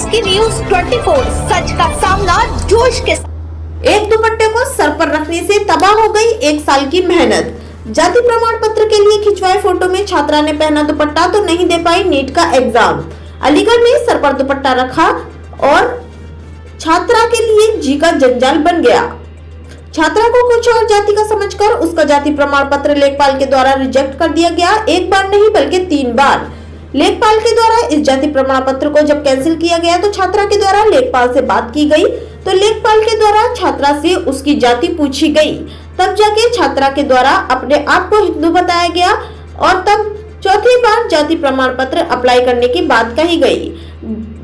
आपकी न्यूज 24 सच का सामना जोश के साथ। एक दुपट्टे को सर पर रखने से तबाह हो गई 1 साल की मेहनत। जाति प्रमाण पत्र के लिए खिंचवाए फोटो में छात्रा ने पहना दुपट्टा तो नहीं दे पाई नीट का एग्जाम। अलीगढ़ में सर पर दुपट्टा रखा और छात्रा के लिए जी का जंजाल बन गया। छात्रा को कुछ और जाति का समझकर उसका जाति प्रमाण पत्र लेखपाल के द्वारा रिजेक्ट कर दिया गया। एक बार नहीं बल्कि 3 बार लेखपाल के द्वारा इस जाति प्रमाण पत्र को जब कैंसिल किया गया तो छात्रा के द्वारा लेखपाल से बात की गई तो लेखपाल के द्वारा छात्रा से उसकी जाति पूछी गई। तब जाके छात्रा के द्वारा अपने आप को हिंदू बताया गया और तब चौथी बार जाति प्रमाण पत्र अप्लाई करने की बात कही गई।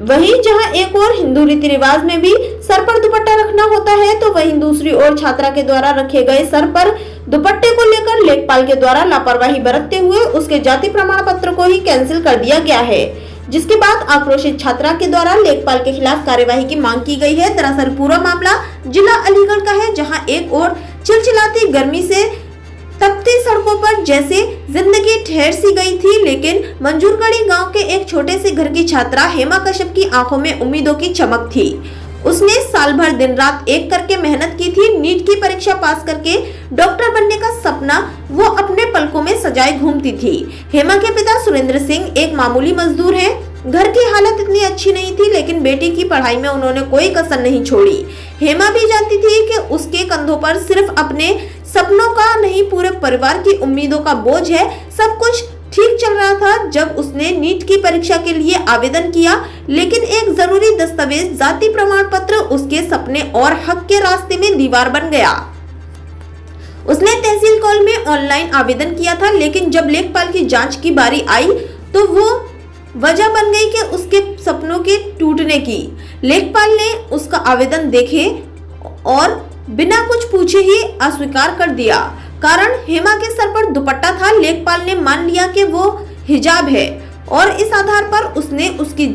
वहीं जहां एक और हिंदू रीति रिवाज में भी सर पर दुपट्टा रखना होता है तो वहीं दूसरी ओर छात्रा के द्वारा रखे गए सर पर दुपट्टे को लेकर लेखपाल के द्वारा लापरवाही बरतते हुए उसके जाति प्रमाण पत्र को ही कैंसिल कर दिया गया है, जिसके बाद आक्रोशित छात्रा के द्वारा लेखपाल के खिलाफ कार्यवाही की मांग की गई है। दरअसल पूरा मामला जिला अलीगढ़ का है, जहाँ एक और चिलचिलाती गर्मी से तपती सड़कों पर जैसे जिंदगी ठहर सी गई थी, लेकिन मंजूरगढ़ी गांव के एक छोटे से घर की छात्रा हेमा कश्यप की आंखों में उम्मीदों की चमक थी। उसने साल भर दिन रात एक करके मेहनत की थी। नीट की परीक्षा पास करके डॉक्टर बनने का सपना वो अपने पलकों में सजाए घूमती थी। हेमा के पिता सुरेंद्र सिंह एक मामूली मजदूर हैं। घर की हालत इतनी अच्छी नहीं थी, लेकिन बेटी की पढ़ाई में उन्होंने कोई कसर नहीं छोड़ी। हेमा भी जानती थी कि उसके कंधों पर सिर्फ अपने सपनों का नहीं पूरे परिवार की उम्मीदों का बोझ है। सब कुछ ठीक चल रहा था जब उसने नीट की परीक्षा के लिए आवेदन किया, लेकिन एक जरूरी दस्तावेज जाति प्रमाण पत्र उसके सपने और हक के रास्ते में दीवार बन गया। उसने तहसील कॉल में ऑनलाइन आवेदन किया था, लेकिन जब लेखपाल की जांच की बारी आई तो वो वजह बन गई कि उसके सपनों के टूटने की। लेखपाल ने उसका आवेदन देखे और बिना कुछ पूछे ही अस्वीकार कर दिया। कारण हेमा के सर पर दुपट्टा था। लेखपाल ने मान लिया कि वो हिजाब है और इस आधार पर उसने उसकी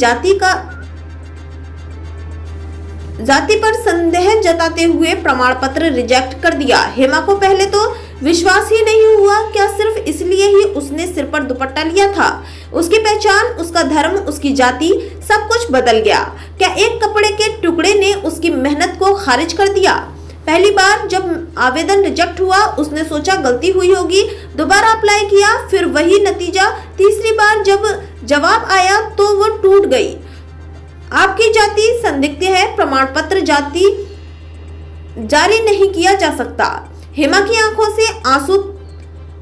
जाति पर संदेह जताते हुए प्रमाण पत्र रिजेक्ट कर दिया। हेमा को पहले तो विश्वास ही नहीं हुआ, क्या सिर्फ इसलिए ही उसने सिर पर दुपट्टा लिया था? उसकी पहचान, उसका धर्म, उसकी जाति, सब कुछ बदल गया। क्या एक कपड़े के टुकड़े ने उसकी मेहनत को खारिज कर दिया? पहली बार जब आवेदन रिजेक्ट हुआ उसने सोचा गलती हुई होगी, दोबारा अप्लाई किया, फिर वही नतीजा। तीसरी बार जब जवाब आया तो वो टूट गई। आपकी जाति संदिग्ध है, प्रमाण पत्र जाति जारी नहीं किया जा सकता। हेमा की आंखों से आंसू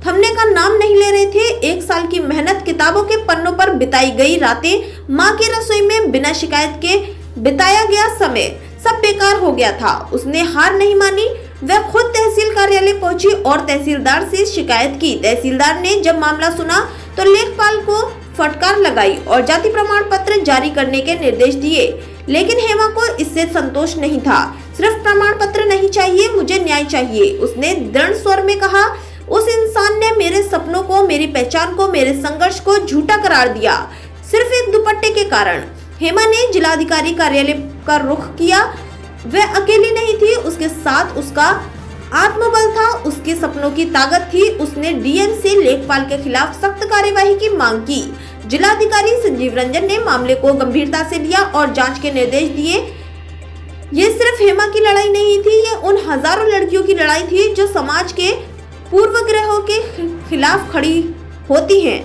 थमने का नाम नहीं ले रहे थे। 1 साल की मेहनत, किताबों के पन्नों पर बिताई गई रातें, माँ की रसोई में बिना शिकायत के बिताया गया समय सब बेकार हो गया था। उसने हार नहीं मानी। वह खुद तहसील कार्यालय पहुंची और तहसीलदार से शिकायत की। तहसीलदार ने जब मामला सुना तो लेखपाल को फटकार लगाई और जाति प्रमाण पत्र जारी करने के निर्देश दिए, लेकिन हेमा को इससे संतोष नहीं था। सिर्फ प्रमाण पत्र नहीं चाहिए, मुझे न्याय चाहिए, उसने दृढ़ स्वर में कहा। उस इंसान ने मेरे सपनों को, मेरी पहचान को, मेरे संघर्ष को झूठा करार दिया, सिर्फ एक दुपट्टे के कारण। हेमा ने जिलाधिकारी कार्यालय का रुख किया। वह अकेली नहीं थी, उसके साथ उसका आत्मबल था, उसके सपनों की ताकत थी। उसने डीएम से लेखपाल के खिलाफ सख्त कार्यवाही की मांग की। जिलाधिकारी संजीव रंजन ने मामले को गंभीरता से लिया और जांच के निर्देश दिए। ये सिर्फ हेमा की लड़ाई नहीं थी, ये उन हजारों लड़कियों की लड़ाई थी जो समाज के पूर्वग्रहों के खिलाफ खड़ी होती हैं।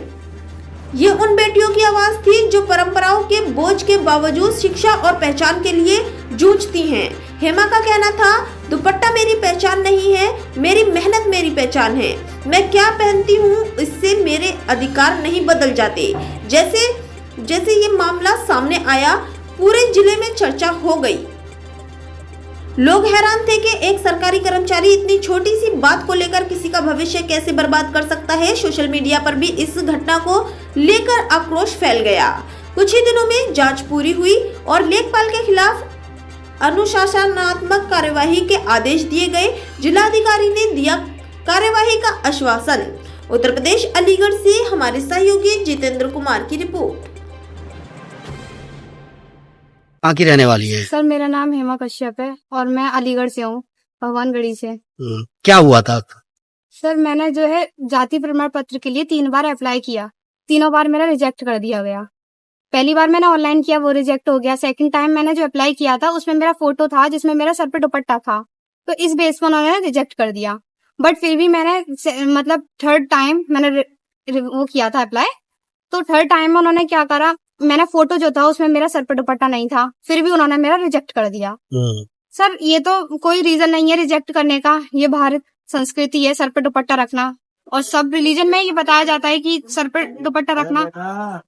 ये उन बेटियों की आवाज थी जो परंपराओं के बोझ के बावजूद शिक्षा और पहचान के लिए जूझती हैं। हेमा का कहना था, दुपट्टा मेरी पहचान नहीं है, मेरी मेहनत मेरी पहचान है। मैं क्या पहनती हूँ इससे मेरे अधिकार नहीं बदल जाते। जैसे ये मामला सामने आया पूरे जिले में चर्चा हो गई। लोग हैरान थे कि एक सरकारी कर्मचारी इतनी छोटी सी बात को लेकर किसी का भविष्य कैसे बर्बाद कर सकता है। सोशल मीडिया पर भी इस घटना को लेकर आक्रोश फैल गया। कुछ ही दिनों में जांच पूरी हुई और लेखपाल के खिलाफ अनुशासनात्मक कार्यवाही के आदेश दिए गए। जिलाधिकारी ने दिया कार्यवाही का आश्वासन। उत्तर प्रदेश अलीगढ़ से हमारे सहयोगी जितेंद्र कुमार की रिपोर्ट। कहाँ की रहने वाली है? सर मेरा नाम हेमा कश्यप है और मैं अलीगढ़ से हूँ, भगवानगढ़ी से। क्या हुआ था? सर मैंने जो है जाति प्रमाण पत्र के लिए 3 बार अप्लाई किया, तीनों बार मेरा रिजेक्ट कर दिया गया। पहली बार मैंने ऑनलाइन किया, वो रिजेक्ट हो गया। सेकंड टाइम मैंने जो अप्लाई किया था उसमें मेरा फोटो था जिसमें मेरा सर पे दुपट्टा था, तो इस बेस पर उन्होंने रिजेक्ट कर दिया। बट फिर भी मैंने मतलब थर्ड टाइम मैंने वो किया था अप्लाई, तो थर्ड टाइम में उन्होंने क्या करा, मैंने फोटो जो था उसमें मेरा सर पे दुपट्टा नहीं था, फिर भी उन्होंने मेरा रिजेक्ट कर दिया। सर ये तो कोई रीजन नहीं है रिजेक्ट करने का, ये भारत संस्कृति है सर पे दुपट्टा रखना, और सब रिलीजन में ये बताया जाता है कि सर पे दुपट्टा रखना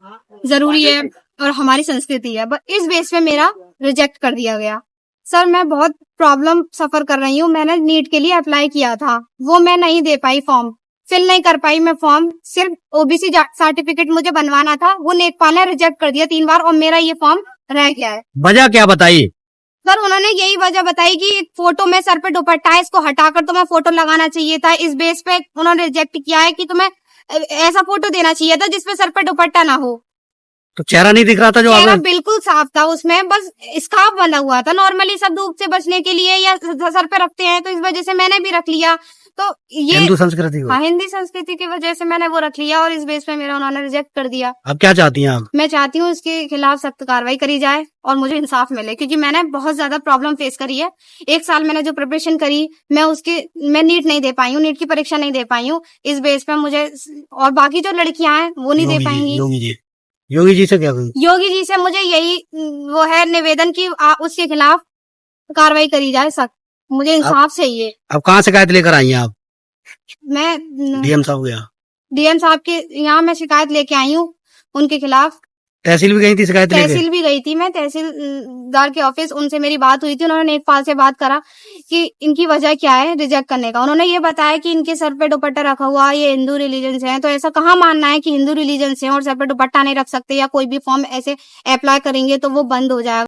जरूरी है और हमारी संस्कृति है, बट इस बेस पे मेरा रिजेक्ट कर दिया गया। सर मैं बहुत प्रॉब्लम सफर कर रही हूँ। मैंने नीट के लिए अप्लाई किया था, वो मैं नहीं दे पाई, फॉर्म फिल नहीं कर पाई मैं फॉर्म। सिर्फ ओबीसी सर्टिफिकेट मुझे बनवाना था, वो लेखपाल ने रिजेक्ट कर दिया 3 बार, और मेरा ये फॉर्म रह गया है। वजह क्या बताई? सर उन्होंने यही वजह बताई कि फोटो में सर पे दुपट्टा है, इसको हटाकर तुम्हें फोटो लगाना चाहिए था। इस बेस पे उन्होंने रिजेक्ट किया है कि तुम्हें ऐसा फोटो देना चाहिए था जिसपे सर पे दुपट्टा ना हो। तो चेहरा नहीं दिख रहा था जो चेहरा आपने? बिल्कुल साफ था, उसमें बस स्कार्फ बंधा हुआ था। नॉर्मली सब धूप से बचने के लिए या सर पे रखते हैं, तो इस वजह से मैंने भी रख लिया। तो ये हिंदू संस्कृति को? हाँ, हिंदी संस्कृति की वजह से मैंने वो रख लिया, और इस बेस पे मेरा उन्होंने रिजेक्ट कर दिया। अब क्या चाहती हैं आप? मैं चाहती हूँ इसके खिलाफ सख्त कार्रवाई करी जाए और मुझे इंसाफ मिले, क्योंकि मैंने बहुत ज्यादा प्रॉब्लम फेस करी है। 1 साल मैंने जो प्रिपरेशन करी, मैं नीट नहीं दे पाई हूँ, नीट की परीक्षा नहीं दे पाई हूँ। इस बेस पे मुझे, और बाकी जो लड़कियां हैं वो नहीं दे पाएंगी। योगी जी से क्या कही? योगी जी से मुझे यही वो है निवेदन की उसके खिलाफ कार्रवाई करी जाए सख्त, मुझे इंसाफ चाहिए। अब कहाँ शिकायत लेकर आई हैं आप? मैं डीएम साहब के यहाँ मैं शिकायत लेके आई हूँ उनके खिलाफ। तहसील भी गई थी शिकायत लेके? तहसील भी गई थी मैं, तहसीलदार के ऑफिस, उनसे मेरी बात हुई थी। उन्होंने लेखपाल से बात करा कि इनकी वजह क्या है रिजेक्ट करने का। उन्होंने ये बताया कि इनके सर पे दुपट्टा रखा हुआ, ये हिंदू रिलीजन से है। तो ऐसा कहाँ मानना है कि हिंदू रिलीजन से और सर पे दुपट्टा नहीं रख सकते, या कोई भी फॉर्म ऐसे अप्लाई करेंगे तो वो बंद हो जाएगा।